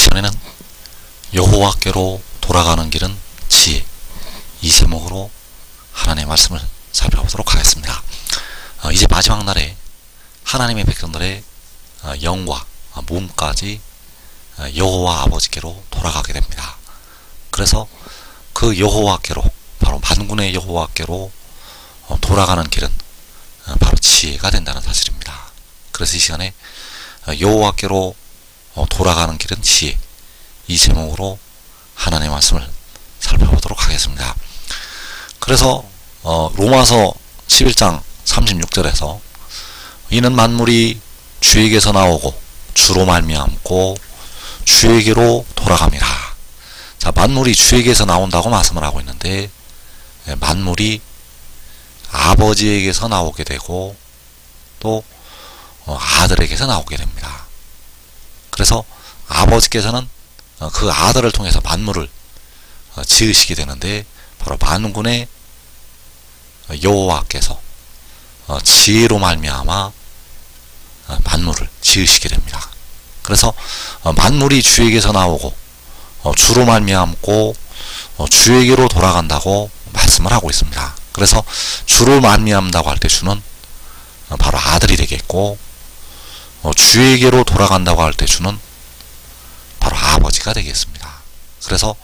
시간에는 여호와께로 돌아가는 길은 지혜, 이 제목으로 하나님의 말씀을 살펴보도록 하겠습니다. 이제 마지막 날에 하나님의 백성들의 영과 몸까지 여호와 아버지께로 돌아가게 됩니다. 그래서 그 여호와께로, 바로 만군의 여호와께로 돌아가는 길은 바로 지혜가 된다는 사실입니다. 그래서 이 시간에 여호와께로 돌아가는 길은 지혜, 이 제목으로 하나님의 말씀을 살펴보도록 하겠습니다. 그래서 로마서 11장 36절에서 이는 만물이 주에게서 나오고 주로 말미암고 주에게로 돌아갑니다. 자, 만물이 주에게서 나온다고 말씀을 하고 있는데, 만물이 아버지에게서 나오게 되고 또 아들에게서 나오게 됩니다. 그래서 아버지께서는 그 아들을 통해서 만물을 지으시게 되는데, 바로 만군의 여호와께서 지혜로 말미암아 만물을 지으시게 됩니다. 그래서 만물이 주에게서 나오고 주로 말미암고 주에게로 돌아간다고 말씀을 하고 있습니다. 그래서 주로 말미암다고 할 때 주는 바로 아들이 되겠고, 주에게로 돌아간다고 할 때 주는 바로 아버지가 되겠습니다. 그래서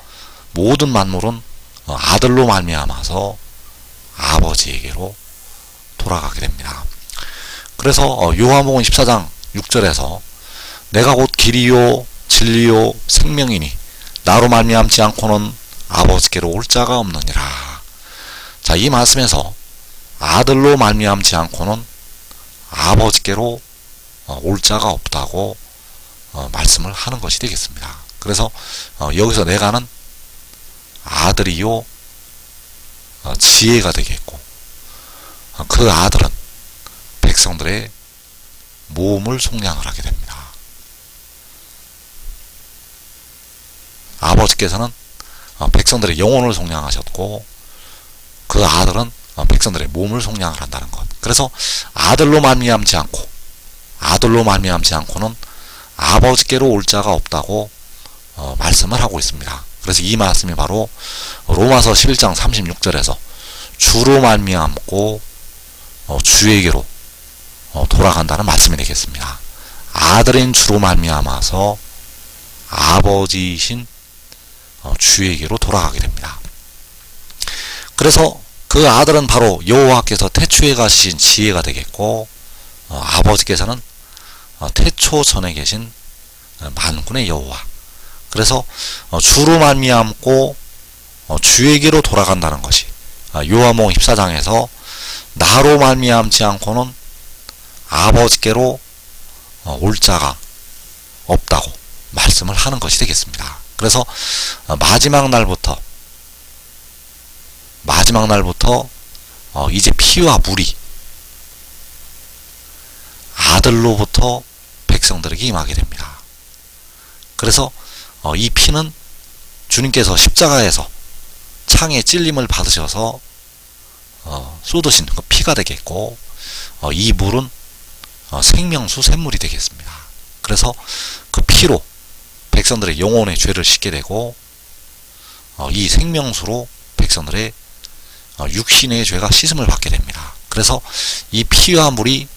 모든 만물은 아들로 말미암아서 아버지에게로 돌아가게 됩니다. 그래서 요한복음 14장 6절에서 내가 곧 길이요 진리요 생명이니 나로 말미암지 않고는 아버지께로 올 자가 없느니라. 자, 이 말씀에서 아들로 말미암지 않고는 아버지께로 올 자가 없다고 말씀을 하는 것이 되겠습니다. 그래서 여기서 내가는 아들이요 지혜가 되겠고, 그 아들은 백성들의 몸을 속량을 하게 됩니다. 아버지께서는 백성들의 영혼을 속량하셨고, 그 아들은 백성들의 몸을 속량을 한다는 것. 그래서 아들로 말미암지 않고는 아버지께로 올 자가 없다고 말씀을 하고 있습니다. 그래서 이 말씀이 바로 로마서 11장 36절에서 주로 말미암고 주에게로 돌아간다는 말씀이 되겠습니다. 아들인 주로 말미암아서 아버지이신 주에게로 돌아가게 됩니다. 그래서 그 아들은 바로 여호와께서 태초에 가시신 지혜가 되겠고, 아버지께서는 태초 전에 계신 만군의 여호와. 그래서 주로 말미암고 주에게로 돌아간다는 것이 요한복음 14장에서 나로 말미암지 않고는 아버지께로 올 자가 없다고 말씀을 하는 것이 되겠습니다. 그래서 마지막 날부터 이제 피와 물이 아들로부터 백성들에게 임하게 됩니다. 그래서 이 피는 주님께서 십자가에서 창에 찔림을 받으셔서 쏟으신 그 피가 되겠고, 이 물은 생명수 샘물이 되겠습니다. 그래서 그 피로 백성들의 영혼의 죄를 씻게 되고, 이 생명수로 백성들의 육신의 죄가 씻음을 받게 됩니다. 그래서 이 피와 물이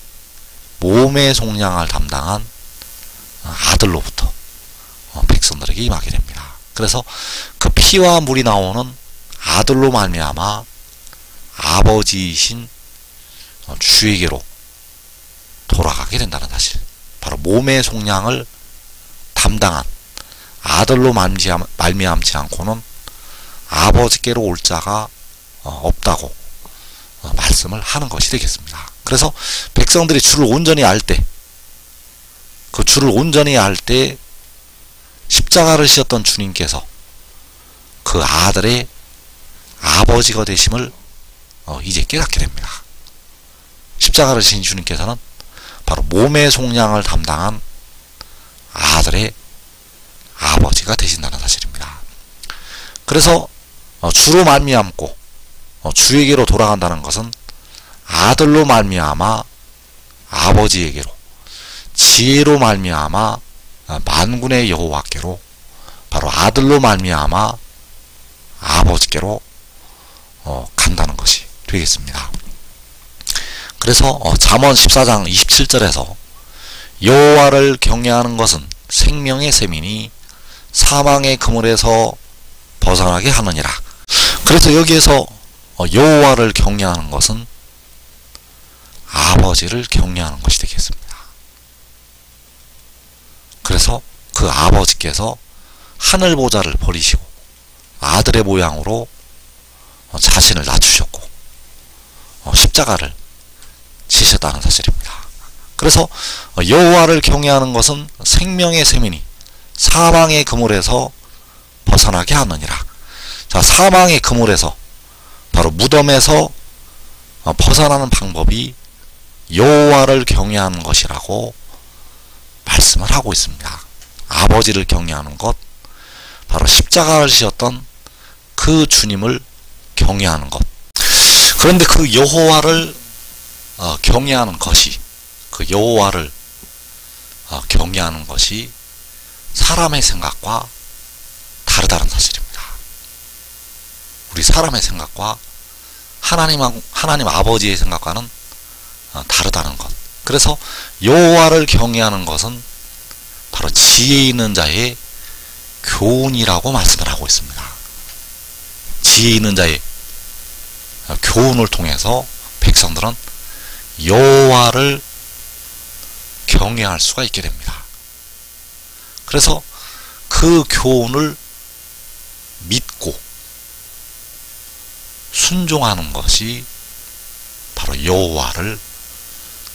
몸의 속량을 담당한 아들로부터 백성들에게 임하게 됩니다. 그래서 그 피와 물이 나오는 아들로 말미암아 아버지이신 주에게로 돌아가게 된다는 사실, 바로 몸의 속량을 담당한 아들로 말미암지 않고는 아버지께로 올 자가 없다고 말씀을 하는 것이 되겠습니다. 그래서 백성들이 주를 온전히 알 때, 그 주를 온전히 알 때 십자가를 지셨던 주님께서 그 아들의 아버지가 되심을 이제 깨닫게 됩니다. 십자가를 지신 주님께서는 바로 몸의 속량을 담당한 아들의 아버지가 되신다는 사실입니다. 그래서 주로 말미암고 주에게로 돌아간다는 것은 아들로 말미암아 아버지에게로, 지혜로 말미암아 만군의 여호와께로 바로 아들로 말미암아 아버지께로 간다는 것이 되겠습니다. 그래서 잠언 14장 27절에서 여호와를 경외하는 것은 생명의 셈이니 사망의 그물에서 벗어나게 하느니라. 그래서 여기에서 여호와를 경외하는 것은 아버지를 경외하는 것이 되겠습니다. 그래서 그 아버지께서 하늘 보좌를 버리시고 아들의 모양으로 자신을 낮추셨고 십자가를 지셨다는 사실입니다. 그래서 여호와를 경외하는 것은 생명의 셈이니 사망의 그물에서 벗어나게 하느니라. 자, 사망의 그물에서 바로 무덤에서 벗어나는 방법이 여호와를 경외하는 것이라고 말씀을 하고 있습니다. 아버지를 경외하는 것, 바로 십자가를 지셨던 그 주님을 경외하는 것. 그런데 그 여호와를 경외하는 것이, 그 여호와를 경외하는 것이 사람의 생각과 다르다는 사실입니다. 우리 사람의 생각과 하나님 아버지의 생각과는 다르다는 것. 그래서 여호와를 경외하는 것은 바로 지혜 있는 자의 교훈이라고 말씀을 하고 있습니다. 지혜 있는 자의 교훈을 통해서 백성들은 여호와를 경외할 수가 있게 됩니다. 그래서 그 교훈을 믿고 순종하는 것이 바로 여호와를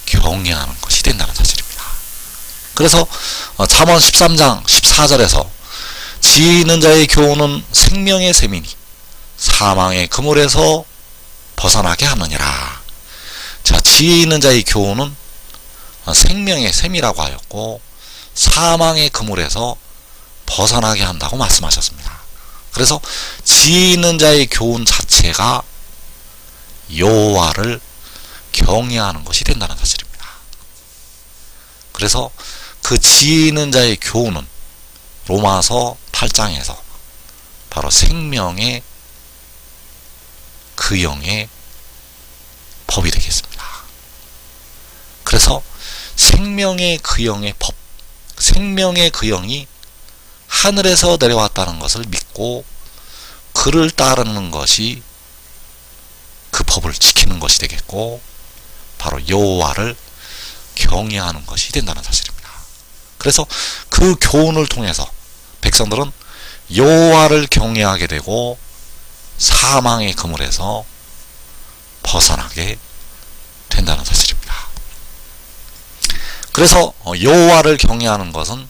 경외하는 것이 된다는 사실입니다. 그래서 잠언 13장 14절에서 지혜 있는 자의 교훈은 생명의 셈이니 사망의 그물에서 벗어나게 하느니라. 자, 지혜 있는 자의 교훈은 생명의 셈이라고 하였고 사망의 그물에서 벗어나게 한다고 말씀하셨습니다. 그래서 지혜 있는 자의 교훈 자체가 여호와를 경외하는 것이 된다는 사실입니다. 그래서 그 지혜 있는 자의 교훈은 로마서 8장에서 바로 생명의 그 영의 법이 되겠습니다. 그래서 생명의 그 영의 법, 생명의 그 영이 하늘에서 내려왔다는 것을 믿고 그를 따르는 것이 그 법을 지키는 것이 되겠고 바로 여호와를 경외하는 것이 된다는 사실입니다. 그래서 그 교훈을 통해서 백성들은 여호와를 경외하게 되고 사망의 그물에서 벗어나게 된다는 사실입니다. 그래서 여호와를 경외하는 것은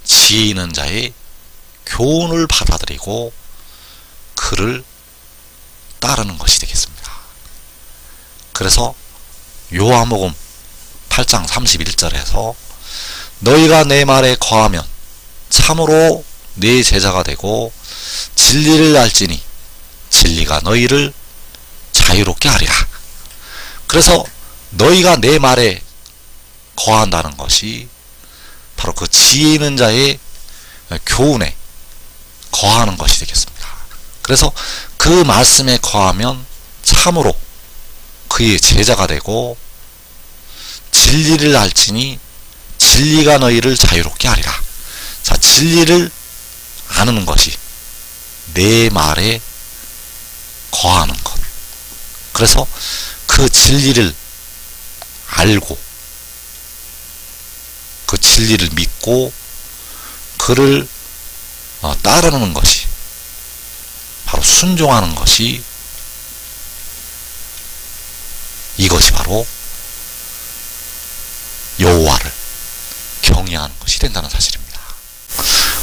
지혜 있는 자의 교훈을 받아들이고 그를 따르는 것이 되겠습니다. 그래서 요한복음 8장 31절에서 너희가 내 말에 거하면 참으로 내 제자가 되고 진리를 알지니 진리가 너희를 자유롭게 하리라. 그래서 너희가 내 말에 거한다는 것이 바로 그 지혜 있는 자의 교훈에 거하는 것이 되겠습니다. 그래서 그 말씀에 거하면 참으로 그의 제자가 되고 진리를 알지니 진리가 너희를 자유롭게 하리라. 자, 진리를 아는 것이 내 말에 거하는 것. 그래서 그 진리를 알고 그 진리를 믿고 그를 따르는 것이 바로 순종하는 것이 이것이 바로 여호와를 경외하는 것이 된다는 사실입니다.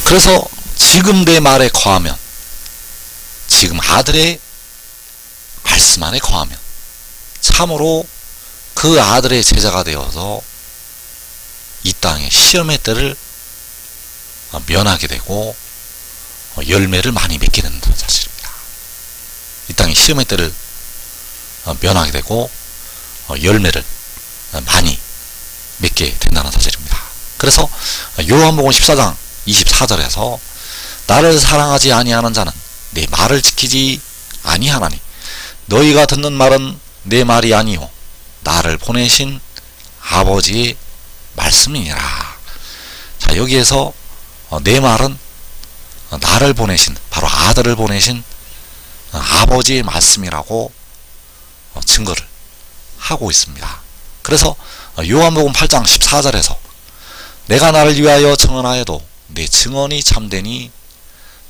그래서 지금 내 말에 거하면 지금 아들의 말씀 안에 거하면 참으로 그 아들의 제자가 되어서 이 땅의 시험의 때를 면하게 되고 열매를 많이 맺게 된다는 사실입니다. 이 땅의 시험의 때를 면하게 되고 열매를 많이 맺게 된다는 사실입니다. 그래서 요한복음 14장 24절에서 나를 사랑하지 아니하는 자는 내 말을 지키지 아니하나니 너희가 듣는 말은 내 말이 아니요 나를 보내신 아버지의 말씀이니라. 자, 여기에서 내 말은 나를 보내신, 바로 아들을 보내신 아버지의 말씀이라고 증거를 하고 있습니다. 그래서 요한복음 8장 14절에서 내가 나를 위하여 증언하여도 내 증언이 참되니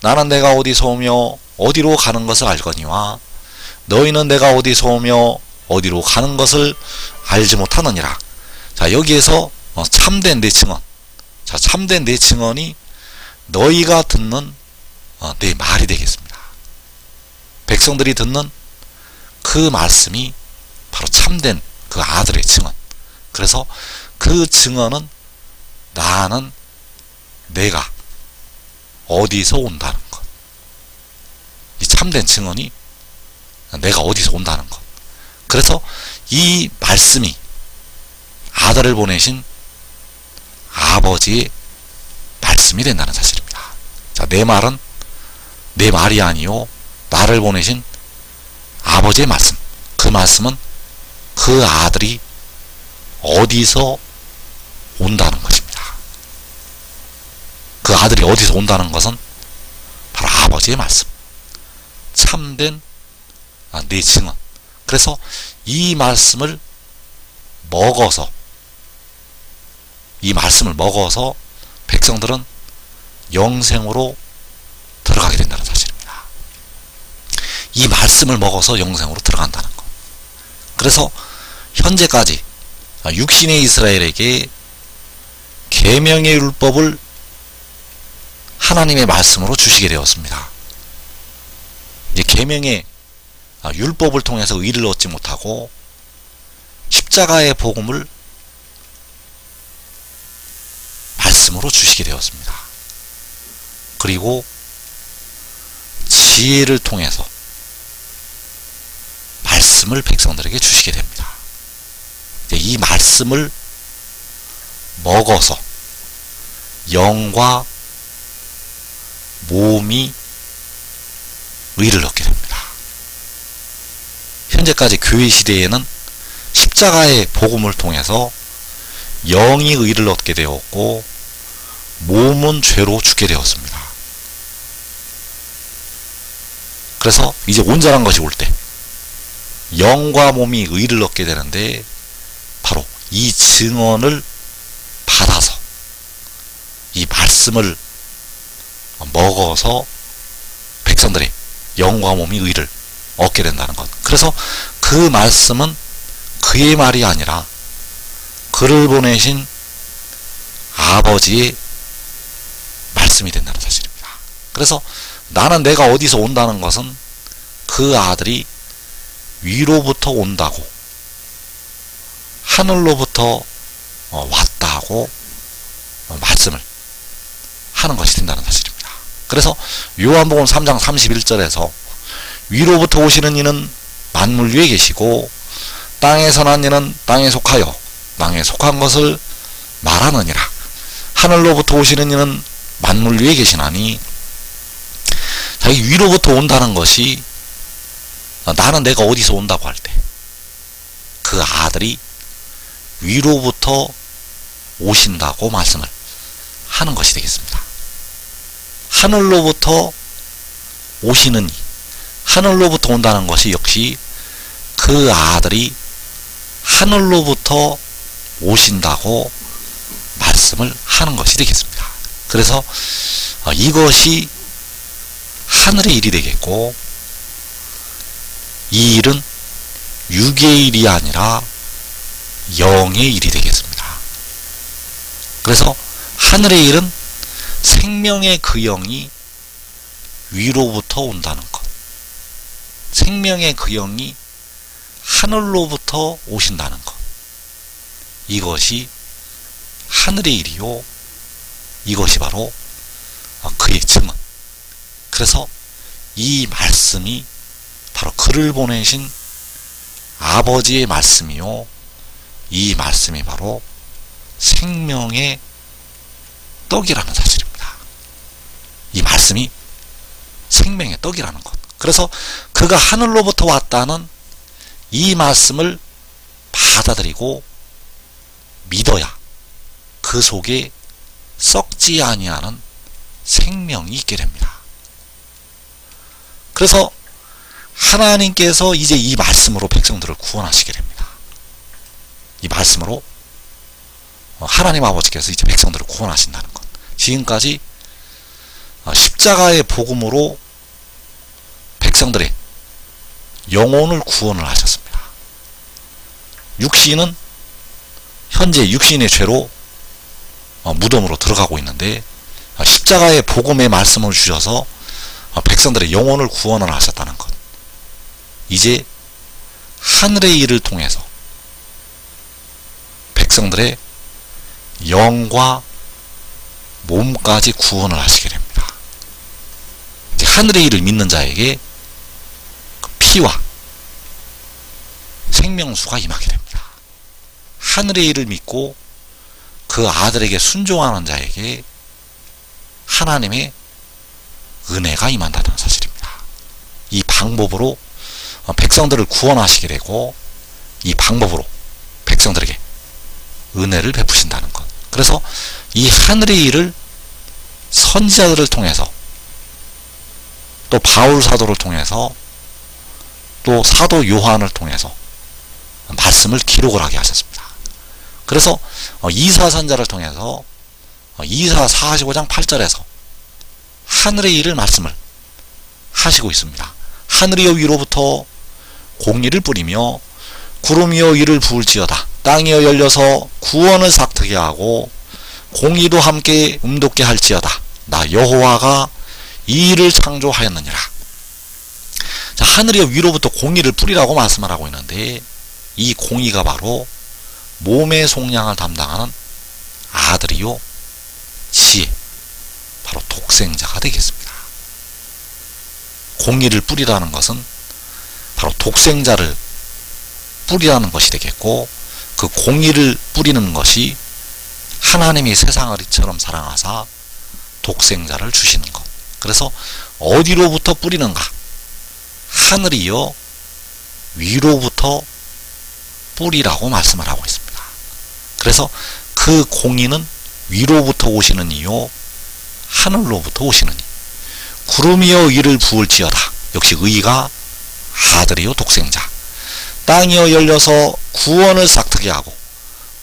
나는 내가 어디서 오며 어디로 가는 것을 알거니와 너희는 내가 어디서 오며 어디로 가는 것을 알지 못하느니라. 자, 여기에서 참된 내 증언, 자, 참된 내 증언이 너희가 듣는 내 말이 되겠습니다. 백성들이 듣는 그 말씀이 바로 참된 그 아들의 증언. 그래서 그 증언은 나는 내가 어디서 온다는 것. 이 참된 증언이 내가 어디서 온다는 것. 그래서 이 말씀이 아들을 보내신 아버지의 말씀이 된다는 사실입니다. 자, 내 말은 내 말이 아니요 나를 보내신 아버지의 말씀. 그 말씀은 그 아들이 어디서 온다는 것입니다. 그 아들이 어디서 온다는 것은 바로 아버지의 말씀, 참된 내 증언. 그래서 이 말씀을 먹어서 백성들은 영생으로 들어가게 된다는 사실입니다. 이 말씀을 먹어서 영생으로 들어간다는 것. 그래서 현재까지 육신의 이스라엘에게 계명의 율법을 하나님의 말씀으로 주시게 되었습니다. 이제 계명의 율법을 통해서 의를 얻지 못하고 십자가의 복음을 말씀으로 주시게 되었습니다. 그리고 지혜를 통해서 말씀을 백성들에게 주시게 됩니다. 이 말씀을 먹어서 영과 몸이 의를 얻게 됩니다. 현재까지 교회 시대에는 십자가의 복음을 통해서 영이 의를 얻게 되었고 몸은 죄로 죽게 되었습니다. 그래서 이제 온전한 것이 올 때 영과 몸이 의를 얻게 되는데 바로 이 증언을 받아서 이 말씀을 먹어서 백성들의 영과 몸이 의를 얻게 된다는 것. 그래서 그 말씀은 그의 말이 아니라 그를 보내신 아버지의 말씀이 된다는 사실입니다. 그래서 나는 내가 어디서 온다는 것은 그 아들이 위로부터 온다고, 하늘로부터 왔다고 말씀을 하는 것이 된다는 사실입니다. 그래서 요한복음 3장 31절에서 위로부터 오시는 이는 만물 위에 계시고 땅에서 난 이는 땅에 속하여 땅에 속한 것을 말하느니라. 하늘로부터 오시는 이는 만물 위에 계시나니, 자, 이 위로부터 온다는 것이 나는 내가 어디서 온다고 할 때 그 아들이 위로부터 오신다고 말씀을 하는 것이 되겠습니다. 하늘로부터 오시는 이, 하늘로부터 온다는 것이 역시 그 아들이 하늘로부터 오신다고 말씀을 하는 것이 되겠습니다. 그래서 이것이 하늘의 일이 되겠고, 이 일은 육의 일이 아니라 영의 일이 되겠습니다. 그래서 하늘의 일은 생명의 그 영이 위로부터 온다는 것, 생명의 그 영이 하늘로부터 오신다는 것, 이것이 하늘의 일이요, 이것이 바로 그의 증언. 그래서 이 말씀이 바로 그를 보내신 아버지의 말씀이요, 이 말씀이 바로 생명의 떡이라는 사실입니다. 이 말씀 말씀이 생명의 떡이라는 것. 그래서 그가 하늘로부터 왔다는 이 말씀을 받아들이고 믿어야 그 속에 썩지 아니하는 생명이 있게 됩니다. 그래서 하나님께서 이제 이 말씀으로 백성들을 구원하시게 됩니다. 이 말씀으로 하나님 아버지께서 이제 백성들을 구원하신다는 것. 지금까지 십자가의 복음으로 백성들의 영혼을 구원을 하셨습니다. 육신은 현재 육신의 죄로 무덤으로 들어가고 있는데 십자가의 복음의 말씀을 주셔서 백성들의 영혼을 구원을 하셨다는 것. 이제 하늘의 일을 통해서 백성들의 영과 몸까지 구원을 하시게 됩니다. 이제 하늘의 일을 믿는 자에게 그 피와 생명수가 임하게 됩니다. 하늘의 일을 믿고 그 아들에게 순종하는 자에게 하나님의 은혜가 임한다는 사실입니다. 이 방법으로 백성들을 구원하시게 되고 이 방법으로 백성들에게 은혜를 베푸신다는 것. 그래서 이 하늘의 일을 선지자들을 통해서 또 바울 사도를 통해서 또 사도 요한을 통해서 말씀을 기록을 하게 하셨습니다. 그래서 이사 선자를 통해서 이사 45장 8절에서 하늘의 일을 말씀을 하시고 있습니다. 하늘이여 위로부터 공의를 뿌리며 구름이여 이를 부을지어다. 땅이여 열려서 구원을 삭트게 하고 공의도 함께 음돋게 할지어다. 나 여호와가 이 일을 창조하였느니라. 자, 하늘이여 위로부터 공의를 뿌리라고 말씀을 하고 있는데 이 공의가 바로 몸의 속량을 담당하는 아들이요 지혜, 바로 독생자가 되겠습니다. 공의를 뿌리라는 것은 바로 독생자를 뿌리라는 것이 되겠고, 그 공의를 뿌리는 것이 하나님이 세상을 이처럼 사랑하사 독생자를 주시는 것. 그래서 어디로부터 뿌리는가? 하늘이요 위로부터 뿌리라고 말씀을 하고 있습니다. 그래서 그 공의는 위로부터 오시는 이요 하늘로부터 오시는 이. 구름이여 이를 부을지어다. 역시 의가 아들이요 독생자. 땅이여 열려서 구원을 삭트게 하고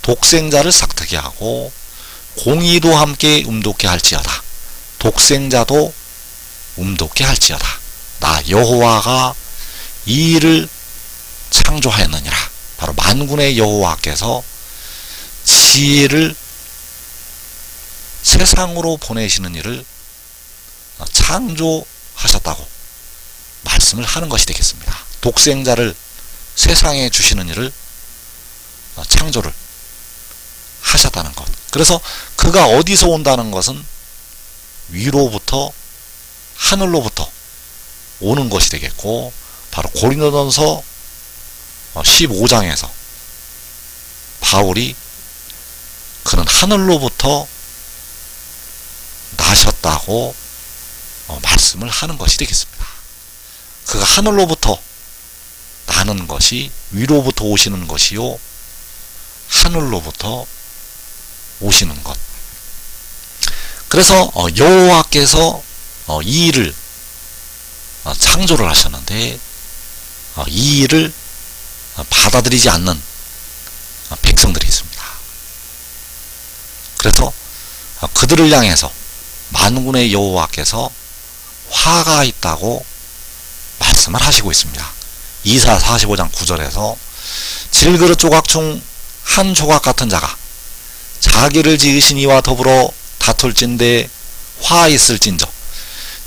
독생자를 삭트게 하고 공의도 함께 음돋게 할지어다. 독생자도 음돋게 할지어다. 나 여호와가 이 일을 창조하였느니라. 바로 만군의 여호와께서 지혜를 세상으로 보내시는 일을 창조하셨다고 말씀을 하는 것이 되겠습니다. 독생자를 세상에 주시는 일을 창조를 하셨다는 것. 그래서 그가 어디서 온다는 것은 위로부터 하늘로부터 오는 것이 되겠고, 바로 고린도전서 15장에서 바울이 그는 하늘로부터 나셨다고 말씀을 하는 것이 되겠습니다. 그가 하늘로부터 나는 것이 위로부터 오시는 것이요 하늘로부터 오시는 것. 그래서 여호와께서 이 일을 창조를 하셨는데 이 일을 받아들이지 않는 백성들이 있습니다. 그래서 그들을 향해서 만군의 여호와께서 화가 있다고 말씀을 하시고 있습니다. 이사 45장 9절에서 질그릇 조각 중 한 조각 같은 자가 자기를 지으신 이와 더불어 다툴진대 화 있을진저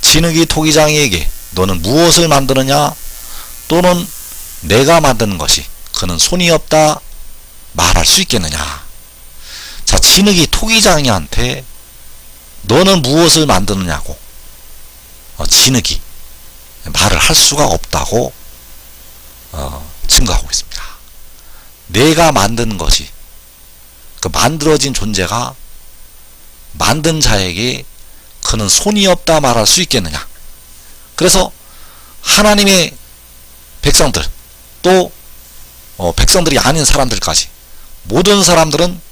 진흙이 토기장이에게 너는 무엇을 만드느냐 또는 내가 만드는 것이 그는 손이 없다 말할 수 있겠느냐. 자, 진흙이 토기장이한테 너는 무엇을 만드느냐고 진흙이 말을 할 수가 없다고 증거하고 있습니다. 내가 만든 것이, 그 만들어진 존재가 만든 자에게 그는 손이 없다 말할 수 있겠느냐. 그래서 하나님의 백성들, 또 백성들이 아닌 사람들까지 모든 사람들은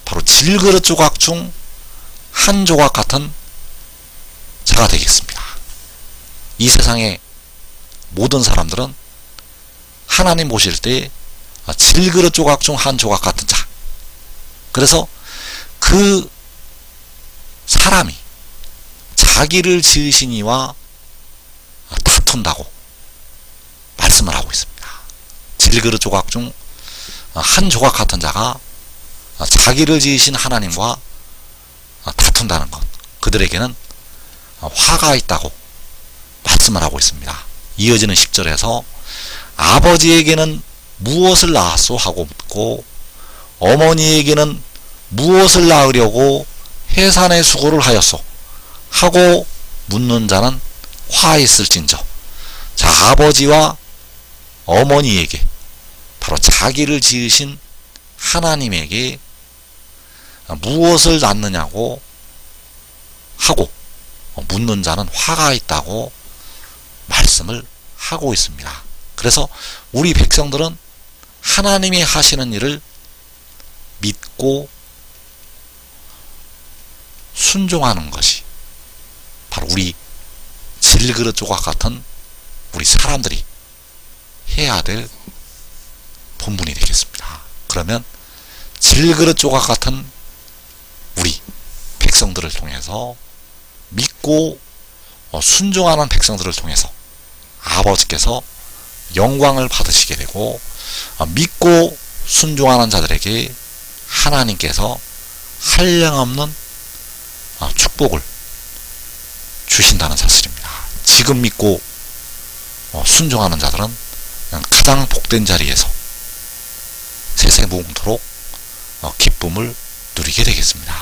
바로 질그릇 조각 중 한 조각 같은 자가 되겠습니다. 이 세상의 모든 사람들은 하나님 보실 때 질그릇 조각 중 한 조각 같은 자. 그래서 그 사람이 자기를 지으신 이와 다툰다고 말씀을 하고 있습니다. 질그릇 조각 중 한 조각 같은 자가 자기를 지으신 하나님과 다툰다는 것, 그들에게는 화가 있다고 말씀을 하고 있습니다. 이어지는 10절에서 아버지에게는 무엇을 낳았소 하고 묻고 어머니에게는 무엇을 낳으려고 해산의 수고를 하였소 하고 묻는 자는 화 있을진저. 자, 아버지와 어머니에게, 바로 자기를 지으신 하나님에게 무엇을 낳느냐고 하고 묻는 자는 화가 있다고 말씀을 하고 있습니다. 그래서 우리 백성들은 하나님이 하시는 일을 믿고 순종하는 것이 바로 우리 질그릇 조각 같은 우리 사람들이 해야 될 본분이 되겠습니다. 그러면 질그릇 조각 같은 우리 백성들을 통해서, 믿고 순종하는 백성들을 통해서 아버지께서 영광을 받으시게 되고, 믿고 순종하는 자들에게 하나님께서 한량없는 축복을 주신다는 사실입니다. 지금 믿고 순종하는 자들은 가장 복된 자리에서 세세 무궁토록 기쁨을 누리게 되겠습니다.